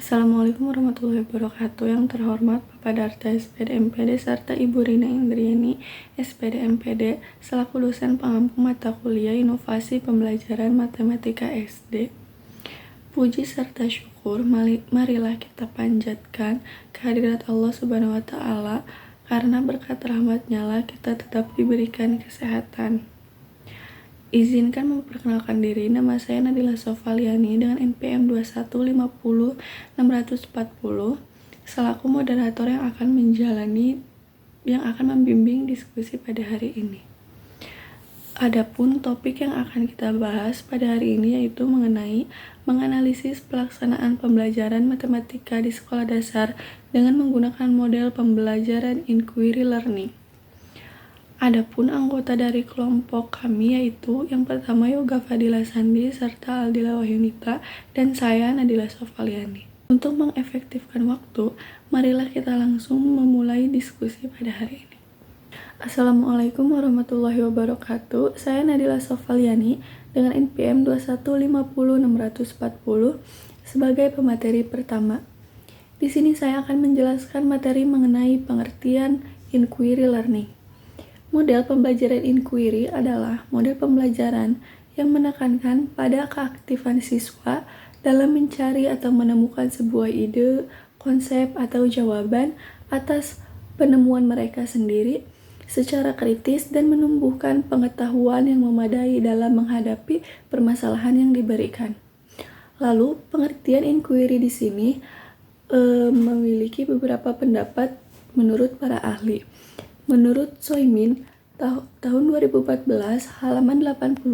Assalamualaikum warahmatullahi wabarakatuh. Yang terhormat Bapak Darta SPD MPD serta Ibu Rina Indriani SPD MPD selaku dosen pengampu mata kuliah Inovasi Pembelajaran Matematika SD. Puji serta syukur marilah kita panjatkan kehadirat Allah Subhanahu wa taala, karena berkat rahmat-Nya lah kita tetap diberikan kesehatan. Izinkan memperkenalkan diri, nama saya Nadila Sofaliani dengan NPM 2150640 selaku moderator yang akan membimbing diskusi pada hari ini. Adapun topik yang akan kita bahas pada hari ini yaitu mengenai menganalisis pelaksanaan pembelajaran matematika di sekolah dasar dengan menggunakan model pembelajaran inquiry learning. Adapun anggota dari kelompok kami yaitu yang pertama Yoga Fadila Sandi serta Aldila Wahyunita dan saya Nadila Sofaliani. Untuk mengefektifkan waktu, marilah kita langsung memulai diskusi pada hari ini. Assalamualaikum warahmatullahi wabarakatuh. Saya Nadila Sofaliani dengan NPM 2150640 sebagai pemateri pertama. Di sini saya akan menjelaskan materi mengenai pengertian inquiry learning. Model pembelajaran inquiry adalah model pembelajaran yang menekankan pada keaktifan siswa dalam mencari atau menemukan sebuah ide, konsep, atau jawaban atas penemuan mereka sendiri secara kritis dan menumbuhkan pengetahuan yang memadai dalam menghadapi permasalahan yang diberikan. Lalu, pengertian inquiry di sini memiliki beberapa pendapat menurut para ahli. Menurut Soimin, tahun 2014, halaman 85,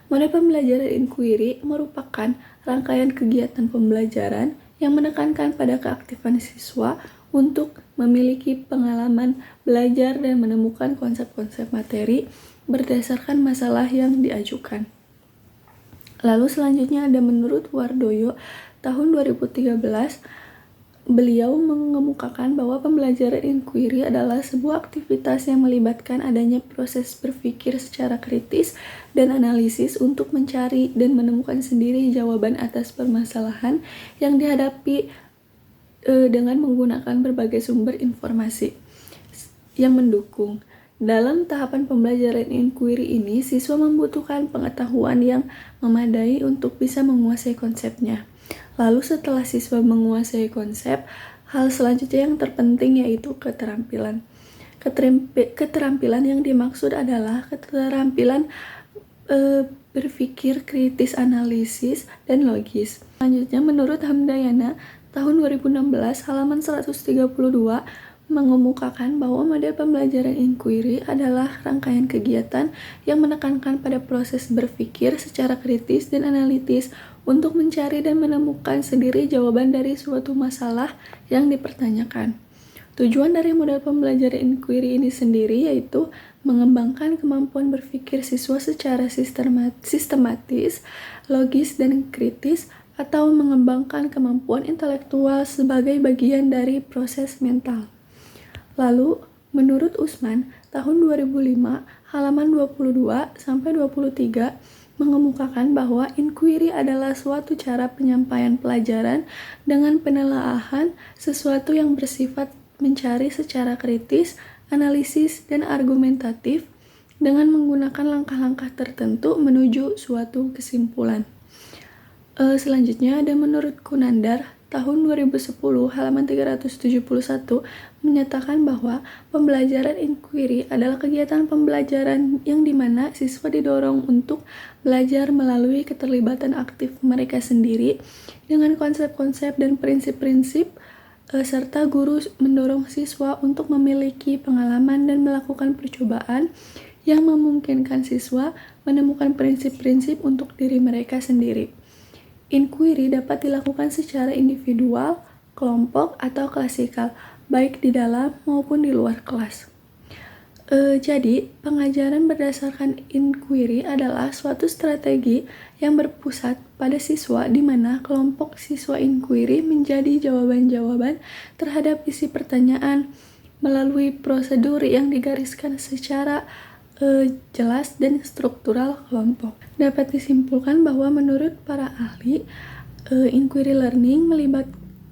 model pembelajaran inquiry merupakan rangkaian kegiatan pembelajaran yang menekankan pada keaktifan siswa untuk memiliki pengalaman belajar dan menemukan konsep-konsep materi berdasarkan masalah yang diajukan. Lalu selanjutnya ada menurut Wardoyo, tahun 2013, beliau mengemukakan bahwa pembelajaran inquiry adalah sebuah aktivitas yang melibatkan adanya proses berpikir secara kritis dan analisis untuk mencari dan menemukan sendiri jawaban atas permasalahan yang dihadapi dengan menggunakan berbagai sumber informasi yang mendukung. Dalam tahapan pembelajaran inquiry ini, siswa membutuhkan pengetahuan yang memadai untuk bisa menguasai konsepnya. Lalu setelah siswa menguasai konsep, hal selanjutnya yang terpenting yaitu keterampilan. Keterampilan yang dimaksud adalah keterampilan berpikir kritis, analisis, dan logis. Selanjutnya menurut Hamdayana, tahun 2016, halaman 132, mengemukakan bahwa model pembelajaran inquiry adalah rangkaian kegiatan yang menekankan pada proses berpikir secara kritis dan analitis untuk mencari dan menemukan sendiri jawaban dari suatu masalah yang dipertanyakan. Tujuan dari model pembelajaran inquiry ini sendiri yaitu mengembangkan kemampuan berpikir siswa secara sistematis, logis, dan kritis, atau mengembangkan kemampuan intelektual sebagai bagian dari proses mental. Lalu, menurut Usman, tahun 2005, halaman 22-23, mengemukakan bahwa inquiry adalah suatu cara penyampaian pelajaran dengan penelaahan sesuatu yang bersifat mencari secara kritis, analisis, dan argumentatif dengan menggunakan langkah-langkah tertentu menuju suatu kesimpulan. Selanjutnya ada menurut Kunandar, tahun 2010, halaman 371, menyatakan bahwa pembelajaran inquiry adalah kegiatan pembelajaran yang dimana siswa didorong untuk belajar melalui keterlibatan aktif mereka sendiri dengan konsep-konsep dan prinsip-prinsip, serta guru mendorong siswa untuk memiliki pengalaman dan melakukan percobaan yang memungkinkan siswa menemukan prinsip-prinsip untuk diri mereka sendiri. Inquiry dapat dilakukan secara individual, kelompok, atau klasikal, baik di dalam maupun di luar kelas. Jadi, pengajaran berdasarkan inquiry adalah suatu strategi yang berpusat pada siswa di mana kelompok siswa inquiry menjadi jawaban-jawaban terhadap isi pertanyaan melalui prosedur yang digariskan secara jelas dan struktural kelompok. Dapat disimpulkan bahwa menurut para ahli, inquiry learning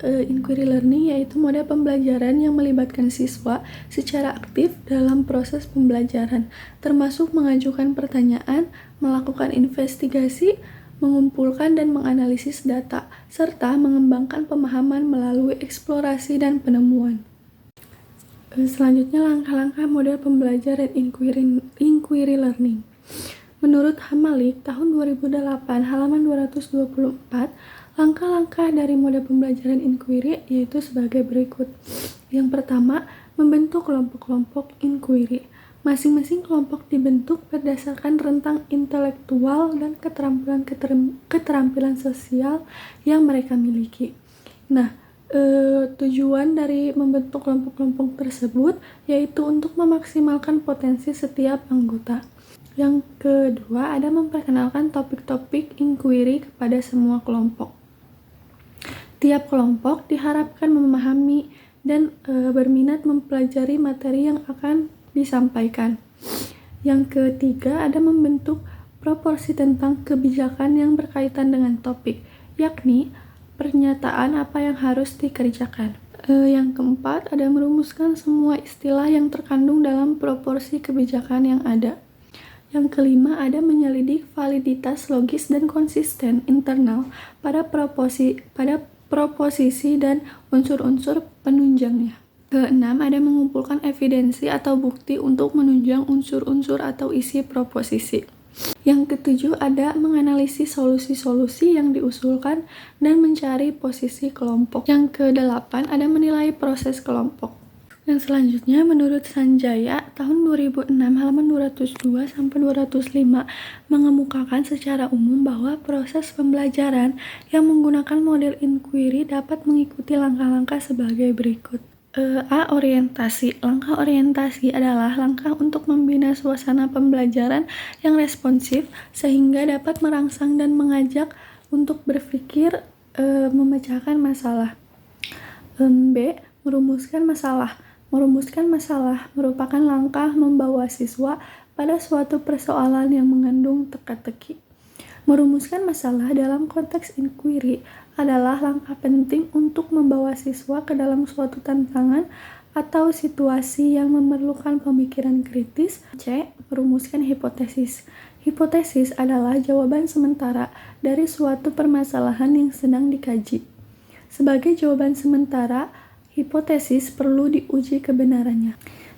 inquiry learning yaitu model pembelajaran yang melibatkan siswa secara aktif dalam proses pembelajaran, termasuk mengajukan pertanyaan, melakukan investigasi, mengumpulkan dan menganalisis data, serta mengembangkan pemahaman melalui eksplorasi dan penemuan. Selanjutnya, langkah-langkah model pembelajaran inquiry learning. Menurut Hamalik, tahun 2008, halaman 224, langkah-langkah dari model pembelajaran inquiry yaitu sebagai berikut. Yang pertama, membentuk kelompok-kelompok inquiry. Masing-masing kelompok dibentuk berdasarkan rentang intelektual dan keterampilan sosial yang mereka miliki. Nah, tujuan dari membentuk kelompok-kelompok tersebut yaitu untuk memaksimalkan potensi setiap anggota. Yang kedua, ada memperkenalkan topik-topik inquiry kepada semua kelompok. Tiap kelompok diharapkan memahami dan berminat mempelajari materi yang akan disampaikan. Yang ketiga, ada membentuk proporsi tentang kebijakan yang berkaitan dengan topik, yakni pernyataan apa yang harus dikerjakan. Yang keempat, ada merumuskan semua istilah yang terkandung dalam proporsi kebijakan yang ada. Yang kelima, ada menyelidik validitas logis dan konsisten internal pada proposisi dan unsur-unsur penunjangnya. Keenam, ada mengumpulkan evidensi atau bukti untuk menunjang unsur-unsur atau isi proposisi. Yang ketujuh, ada menganalisis solusi-solusi yang diusulkan dan mencari posisi kelompok. Yang kedelapan, ada menilai proses kelompok. Yang selanjutnya, menurut Sanjaya, tahun 2006 halaman 202-205 mengemukakan secara umum bahwa proses pembelajaran yang menggunakan model inquiry dapat mengikuti langkah-langkah sebagai berikut. A. Orientasi. Langkah orientasi adalah langkah untuk membina suasana pembelajaran yang responsif sehingga dapat merangsang dan mengajak untuk berpikir memecahkan masalah. B. Merumuskan masalah. Merumuskan masalah merupakan langkah membawa siswa pada suatu persoalan yang mengandung teka-teki. Merumuskan masalah dalam konteks inquiry adalah langkah penting untuk membawa siswa ke dalam suatu tantangan atau situasi yang memerlukan pemikiran kritis. C. Merumuskan hipotesis. Hipotesis adalah jawaban sementara dari suatu permasalahan yang sedang dikaji. Sebagai jawaban sementara, hipotesis perlu diuji kebenarannya.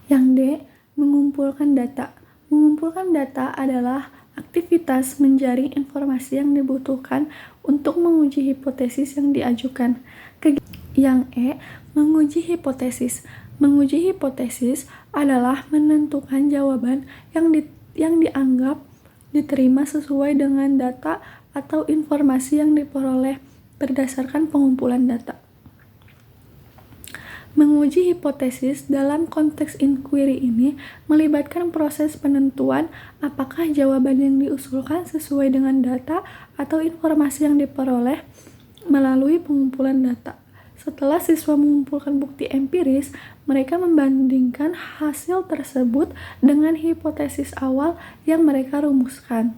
Yang D. Mengumpulkan data. Mengumpulkan data adalah aktivitas menjaring informasi yang dibutuhkan untuk menguji hipotesis yang diajukan. Yang E. Menguji hipotesis. Menguji hipotesis adalah menentukan jawaban yang dianggap diterima sesuai dengan data atau informasi yang diperoleh berdasarkan pengumpulan data. Menguji hipotesis dalam konteks inquiry ini melibatkan proses penentuan apakah jawaban yang diusulkan sesuai dengan data atau informasi yang diperoleh melalui pengumpulan data. Setelah siswa mengumpulkan bukti empiris, mereka membandingkan hasil tersebut dengan hipotesis awal yang mereka rumuskan.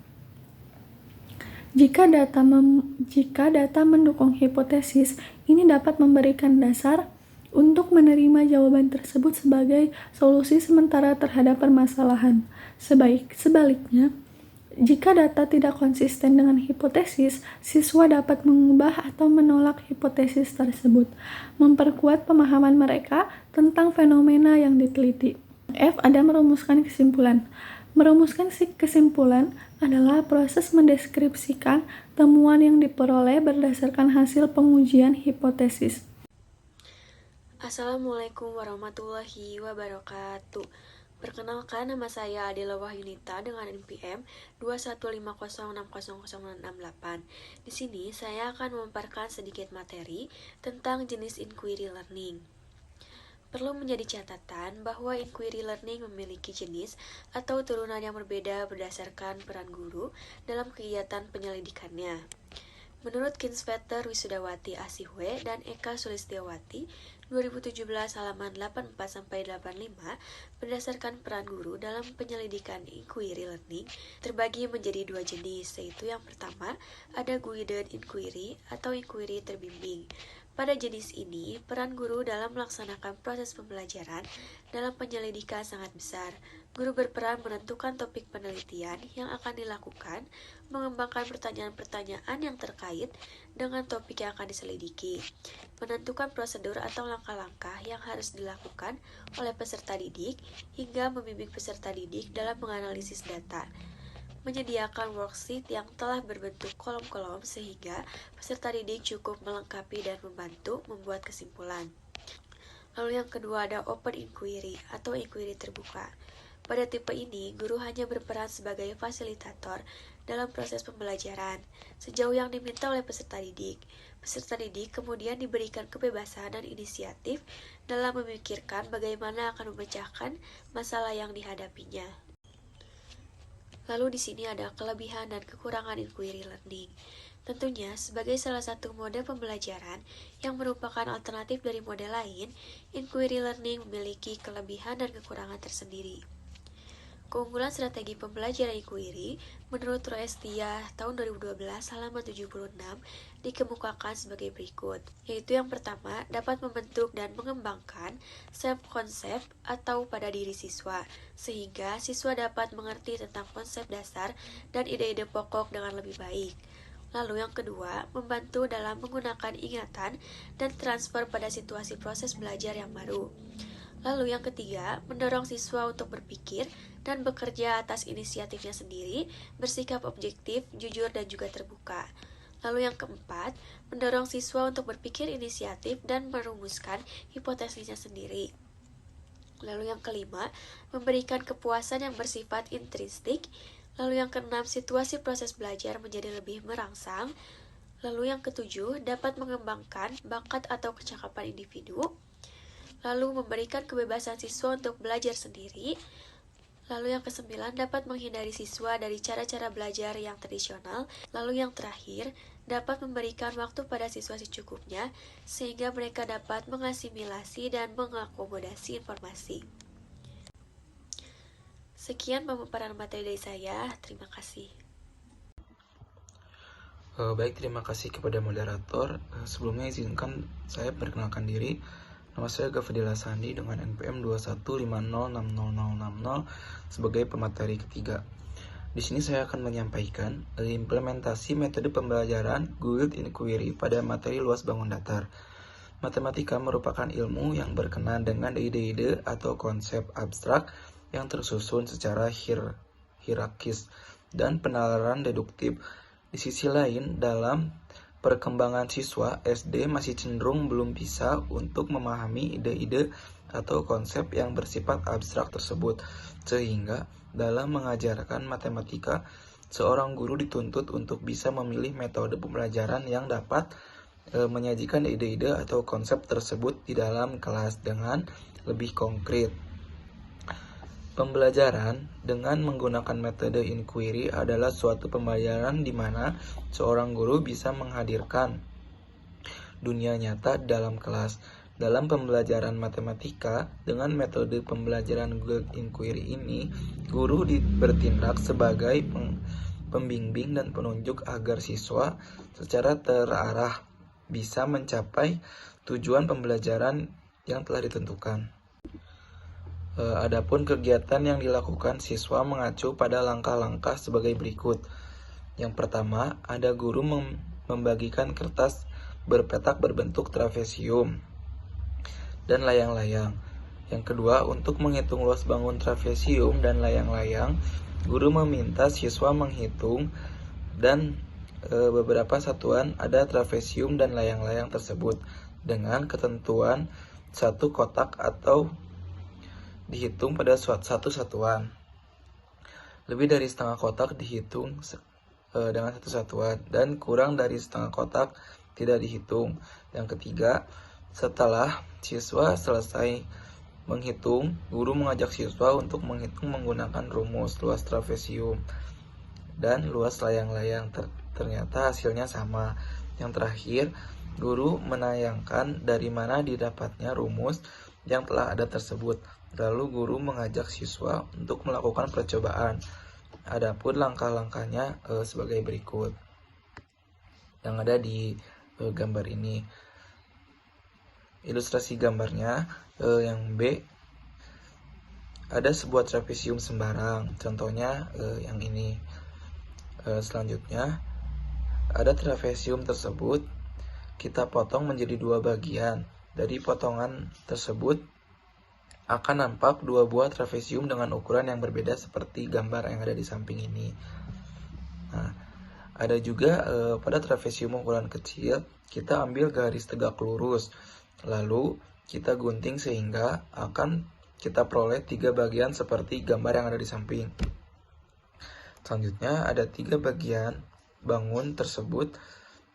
Jika data mendukung hipotesis, ini dapat memberikan dasar untuk menerima jawaban tersebut sebagai solusi sementara terhadap permasalahan. Sebaliknya, jika data tidak konsisten dengan hipotesis, siswa dapat mengubah atau menolak hipotesis tersebut, memperkuat pemahaman mereka tentang fenomena yang diteliti. F. Ada merumuskan kesimpulan. Merumuskan kesimpulan adalah proses mendeskripsikan temuan yang diperoleh berdasarkan hasil pengujian hipotesis. Assalamualaikum warahmatullahi wabarakatuh. Perkenalkan, nama saya Adela Wahyunita dengan NPM 215060068. Di sini saya akan memaparkan sedikit materi tentang jenis inquiry learning. Perlu menjadi catatan bahwa inquiry learning memiliki jenis atau turunan yang berbeda berdasarkan peran guru dalam kegiatan penyelidikannya. Menurut Kinsveter Wisudawati Asihwe dan Eka Sulistiawati 2017 halaman 84-85, berdasarkan peran guru dalam penyelidikan inquiry learning terbagi menjadi dua jenis, yaitu yang pertama ada guided inquiry atau inquiry terbimbing. Pada jenis ini, peran guru dalam melaksanakan proses pembelajaran dalam penyelidikan sangat besar. Guru berperan menentukan topik penelitian yang akan dilakukan, mengembangkan pertanyaan-pertanyaan yang terkait dengan topik yang akan diselidiki, menentukan prosedur atau langkah-langkah yang harus dilakukan oleh peserta didik, hingga membimbing peserta didik dalam menganalisis data, menyediakan worksheet yang telah berbentuk kolom-kolom sehingga peserta didik cukup melengkapi dan membantu membuat kesimpulan. Lalu yang kedua ada open inquiry atau inquiry terbuka. Pada tipe ini, guru hanya berperan sebagai fasilitator dalam proses pembelajaran, sejauh yang diminta oleh peserta didik. Peserta didik kemudian diberikan kebebasan dan inisiatif dalam memikirkan bagaimana akan memecahkan masalah yang dihadapinya. Lalu di sini ada kelebihan dan kekurangan inquiry learning. Tentunya, sebagai salah satu mode pembelajaran yang merupakan alternatif dari mode lain, inquiry learning memiliki kelebihan dan kekurangan tersendiri. Keunggulan strategi pembelajaran inquiry menurut Roestia tahun 2012 halaman 76 dikemukakan sebagai berikut, yaitu yang pertama, dapat membentuk dan mengembangkan self-konsep atau pada diri siswa, sehingga siswa dapat mengerti tentang konsep dasar dan ide-ide pokok dengan lebih baik. Lalu yang kedua, membantu dalam menggunakan ingatan dan transfer pada situasi proses belajar yang baru. Lalu yang ketiga, mendorong siswa untuk berpikir dan bekerja atas inisiatifnya sendiri, bersikap objektif, jujur, dan juga terbuka. Lalu yang keempat, mendorong siswa untuk berpikir inisiatif dan merumuskan hipotesisnya sendiri. Lalu yang kelima, memberikan kepuasan yang bersifat intrinsik. Lalu yang keenam, situasi proses belajar menjadi lebih merangsang. Lalu yang ketujuh, dapat mengembangkan bakat atau kecakapan individu. Lalu memberikan kebebasan siswa untuk belajar sendiri. Lalu yang kesembilan, dapat menghindari siswa dari cara-cara belajar yang tradisional. Lalu yang terakhir, dapat memberikan waktu pada siswa secukupnya, sehingga mereka dapat mengasimilasi dan mengakomodasi informasi. Sekian pemaparan materi dari saya, terima kasih. Baik, terima kasih kepada moderator. Sebelumnya izinkan saya perkenalkan diri. Nama saya Gafadila Sandi dengan NPM 21506060 sebagai pemateri ketiga. Di sini saya akan menyampaikan implementasi metode pembelajaran Guided Inquiry pada materi luas bangun datar. Matematika merupakan ilmu yang berkenaan dengan ide-ide atau konsep abstrak yang tersusun secara hierarkis dan penalaran deduktif. Di sisi lain, dalam perkembangan siswa, SD masih cenderung belum bisa untuk memahami ide-ide atau konsep yang bersifat abstrak tersebut, sehingga dalam mengajarkan matematika, seorang guru dituntut untuk bisa memilih metode pembelajaran yang dapat menyajikan ide-ide atau konsep tersebut di dalam kelas dengan lebih konkret. Pembelajaran dengan menggunakan metode inquiry adalah suatu pembelajaran di mana seorang guru bisa menghadirkan dunia nyata dalam kelas. Dalam pembelajaran matematika, dengan metode pembelajaran Guided Inquiry ini, guru bertindak sebagai pembimbing dan penunjuk agar siswa secara terarah bisa mencapai tujuan pembelajaran yang telah ditentukan. Adapun kegiatan yang dilakukan siswa mengacu pada langkah-langkah sebagai berikut. Yang pertama, ada guru membagikan kertas berpetak berbentuk trapesium dan layang-layang. Yang kedua, untuk menghitung luas bangun trapesium dan layang-layang, guru meminta siswa menghitung dan beberapa satuan ada trapesium dan layang-layang tersebut dengan ketentuan satu kotak atau dihitung pada satu satuan. Lebih dari setengah kotak dihitung dengan satu satuan dan kurang dari setengah kotak tidak dihitung. Yang ketiga, setelah siswa selesai menghitung, guru mengajak siswa untuk menghitung menggunakan rumus luas trapesium dan luas layang-layang. Ternyata hasilnya sama. Yang terakhir, guru menayangkan dari mana didapatnya rumus yang telah ada tersebut. Lalu guru mengajak siswa untuk melakukan percobaan. Adapun langkah-langkahnya sebagai berikut yang ada di gambar ini. ilustrasi gambarnya, yang B, ada sebuah trapesium sembarang, contohnya yang ini. Selanjutnya, ada trapesium tersebut kita potong menjadi dua bagian. Dari potongan tersebut akan nampak dua buah trapesium dengan ukuran yang berbeda seperti gambar yang ada di samping ini. Nah, ada juga pada trapesium ukuran kecil, kita ambil garis tegak lurus, lalu kita gunting sehingga akan kita peroleh tiga bagian seperti gambar yang ada di samping. Selanjutnya ada tiga bagian bangun tersebut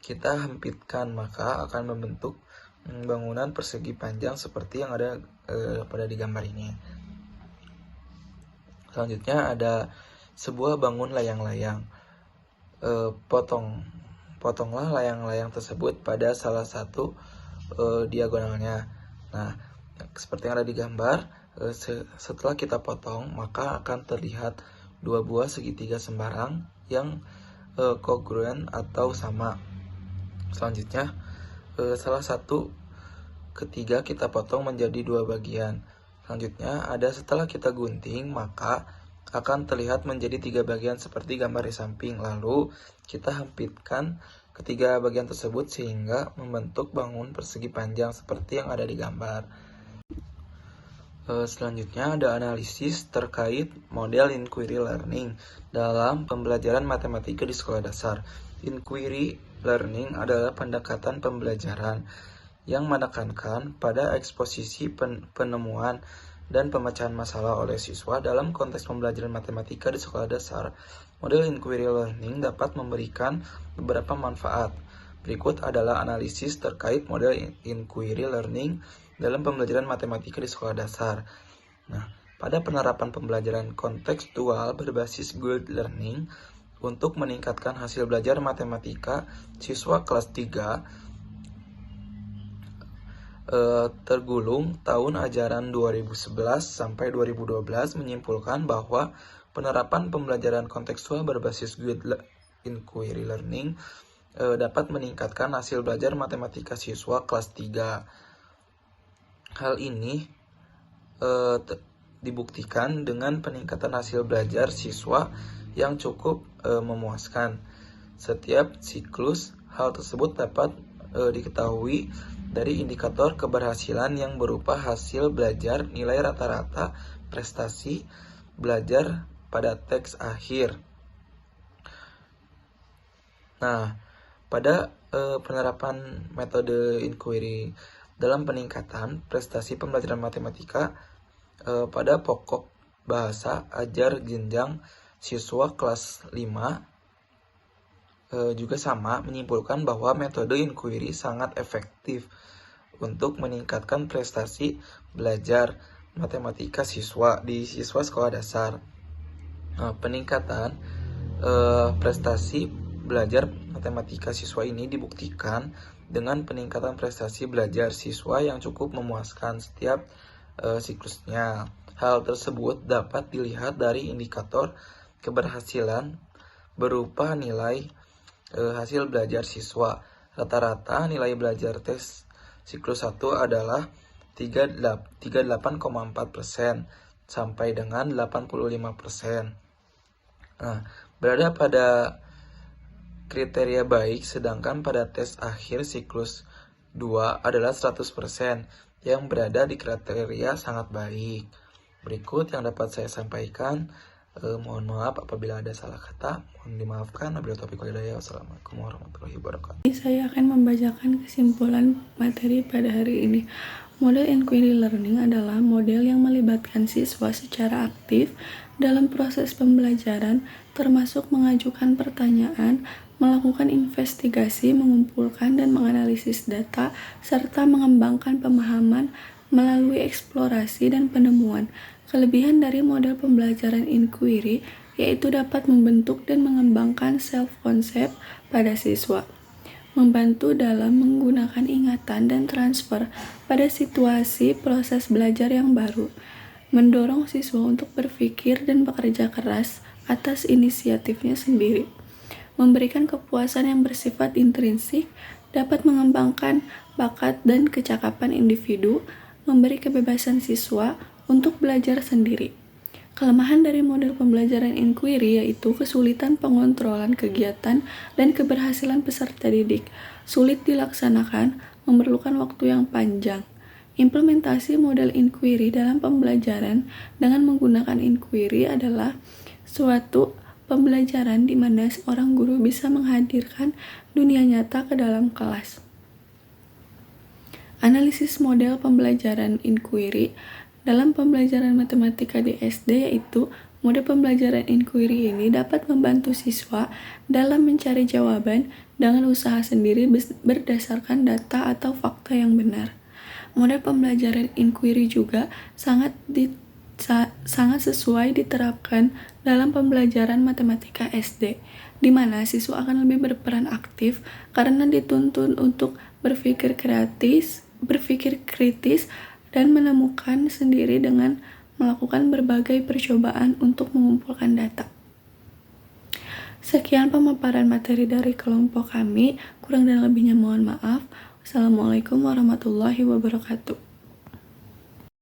kita hempitkan, maka akan membentuk bangunan persegi panjang seperti yang ada pada di gambar ini. Selanjutnya ada sebuah bangun layang-layang. Potonglah layang-layang tersebut pada salah satu diagonalnya. Nah, seperti yang ada di gambar, setelah kita potong, maka akan terlihat dua buah segitiga sembarang yang kongruen atau sama. Selanjutnya, salah satu ketiga kita potong menjadi dua bagian. Selanjutnya, ada setelah kita gunting, maka akan terlihat menjadi tiga bagian seperti gambar di samping. Lalu, kita hempitkan ketiga bagian tersebut sehingga membentuk bangun persegi panjang seperti yang ada di gambar. Selanjutnya ada analisis terkait model inquiry learning dalam pembelajaran matematika di sekolah dasar. Inquiry learning adalah pendekatan pembelajaran yang menekankan pada eksposisi penemuan dan pemecahan masalah oleh siswa dalam konteks pembelajaran matematika di sekolah dasar. Model inquiry learning dapat memberikan beberapa manfaat. Berikut adalah analisis terkait model inquiry learning dalam pembelajaran matematika di sekolah dasar. Nah, pada penerapan pembelajaran kontekstual berbasis Guild Learning untuk meningkatkan hasil belajar matematika siswa kelas 3 tergolong tahun ajaran 2011 sampai 2012 menyimpulkan bahwa penerapan pembelajaran kontekstual berbasis Guild Inquiry Learning dapat meningkatkan hasil belajar matematika siswa kelas 3. Hal ini dibuktikan dengan peningkatan hasil belajar siswa yang cukup memuaskan. Setiap siklus, hal tersebut dapat diketahui dari indikator keberhasilan yang berupa hasil belajar, nilai rata-rata, prestasi belajar pada teks akhir. Nah, pada penerapan metode inquiry dalam peningkatan prestasi pembelajaran matematika pada pokok bahasa ajar jenjang siswa kelas 5 juga sama menyimpulkan bahwa metode inquiry sangat efektif untuk meningkatkan prestasi belajar matematika siswa di siswa sekolah dasar. Peningkatan prestasi belajar matematika siswa ini dibuktikan dengan peningkatan prestasi belajar siswa yang cukup memuaskan setiap siklusnya. Hal tersebut dapat dilihat dari indikator keberhasilan berupa nilai hasil belajar siswa. Rata-rata nilai belajar tes siklus 1 adalah 38,4% sampai dengan 85%. Nah, berada pada kriteria baik, sedangkan pada tes akhir siklus 2 adalah 100% yang berada di kriteria sangat baik. Berikut yang dapat saya sampaikan. Mohon maaf apabila ada salah kata, mohon dimaafkan. Wabillahi taufiq wal hidayah. Wassalamualaikum warahmatullahi wabarakatuh. Saya akan membacakan kesimpulan materi pada hari ini. Model inquiry learning adalah model yang melibatkan siswa secara aktif dalam proses pembelajaran, termasuk mengajukan pertanyaan, melakukan investigasi, mengumpulkan dan menganalisis data, serta mengembangkan pemahaman melalui eksplorasi dan penemuan. Kelebihan dari model pembelajaran inquiry yaitu dapat membentuk dan mengembangkan self-concept pada siswa, membantu dalam menggunakan ingatan dan transfer pada situasi proses belajar yang baru, mendorong siswa untuk berpikir dan bekerja keras atas inisiatifnya sendiri, memberikan kepuasan yang bersifat intrinsik, dapat mengembangkan bakat dan kecakapan individu, memberi kebebasan siswa untuk belajar sendiri. Kelemahan dari model pembelajaran inquiry yaitu kesulitan pengontrolan kegiatan dan keberhasilan peserta didik, sulit dilaksanakan, memerlukan waktu yang panjang. Implementasi model inquiry dalam pembelajaran dengan menggunakan inquiry adalah suatu pembelajaran di mana seorang guru bisa menghadirkan dunia nyata ke dalam kelas. Analisis model pembelajaran inquiry dalam pembelajaran matematika di SD yaitu model pembelajaran inquiry ini dapat membantu siswa dalam mencari jawaban dengan usaha sendiri berdasarkan data atau fakta yang benar. Model pembelajaran inquiry juga sangat sesuai diterapkan dalam pembelajaran matematika SD, di mana siswa akan lebih berperan aktif karena dituntun untuk berpikir kritis, dan menemukan sendiri dengan melakukan berbagai percobaan untuk mengumpulkan data. Sekian pemaparan materi dari kelompok kami, kurang dan lebihnya mohon maaf. Wassalamualaikum warahmatullahi wabarakatuh.